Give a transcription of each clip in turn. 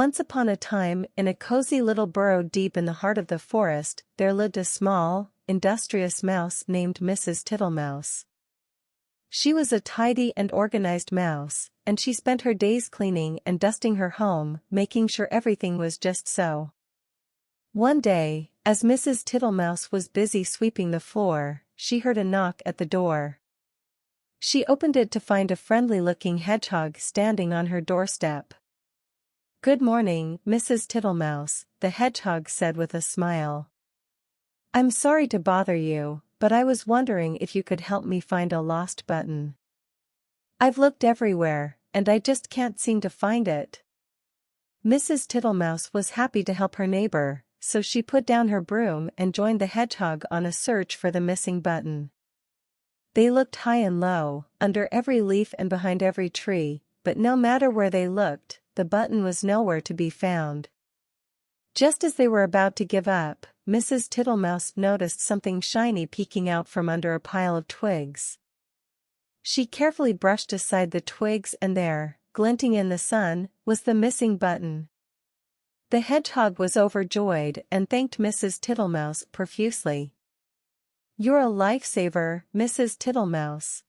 Once upon a time, in a cozy little burrow deep in the heart of the forest, there lived a small, industrious mouse named Mrs. Tittlemouse. She was a tidy and organized mouse, and she spent her days cleaning and dusting her home, making sure everything was just so. One day, as Mrs. Tittlemouse was busy sweeping the floor, she heard a knock at the door. She opened it to find a friendly-looking hedgehog standing on her doorstep. "Good morning, Mrs. Tittlemouse," the hedgehog said with a smile. "I'm sorry to bother you, but I was wondering if you could help me find a lost button. I've looked everywhere, and I just can't seem to find it." Mrs. Tittlemouse was happy to help her neighbor, so she put down her broom and joined the hedgehog on a search for the missing button. They looked high and low, under every leaf and behind every tree, but no matter where they looked, the button was nowhere to be found. Just as they were about to give up, Mrs. Tittlemouse noticed something shiny peeking out from under a pile of twigs. She carefully brushed aside the twigs and there, glinting in the sun, was the missing button. The hedgehog was overjoyed and thanked Mrs. Tittlemouse profusely. "You're a lifesaver, Mrs. Tittlemouse.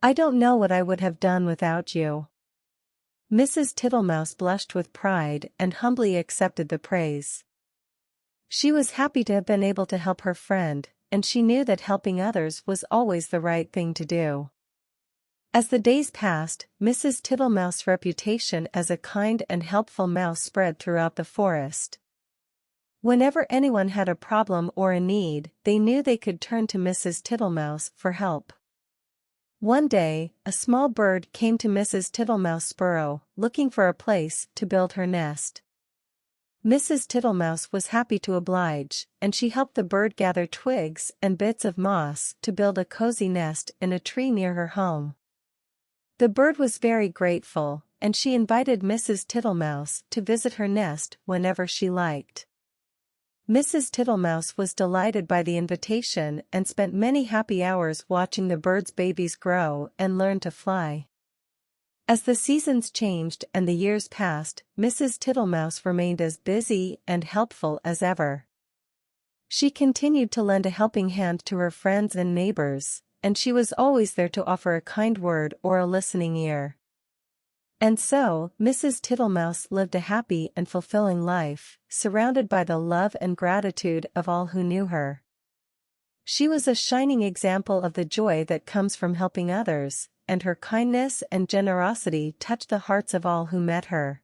I don't know what I would have done without you." Mrs. Tittlemouse blushed with pride and humbly accepted the praise. She was happy to have been able to help her friend, and she knew that helping others was always the right thing to do. As the days passed, Mrs. Tittlemouse's reputation as a kind and helpful mouse spread throughout the forest. Whenever anyone had a problem or a need, they knew they could turn to Mrs. Tittlemouse for help. One day, a small bird came to Mrs. Tittlemouse's burrow, looking for a place to build her nest. Mrs. Tittlemouse was happy to oblige, and she helped the bird gather twigs and bits of moss to build a cozy nest in a tree near her home. The bird was very grateful, and she invited Mrs. Tittlemouse to visit her nest whenever she liked. Mrs. Tittlemouse was delighted by the invitation and spent many happy hours watching the bird's babies grow and learn to fly. As the seasons changed and the years passed, Mrs. Tittlemouse remained as busy and helpful as ever. She continued to lend a helping hand to her friends and neighbors, and she was always there to offer a kind word or a listening ear. And so, Mrs. Tittlemouse lived a happy and fulfilling life, surrounded by the love and gratitude of all who knew her. She was a shining example of the joy that comes from helping others, and her kindness and generosity touched the hearts of all who met her.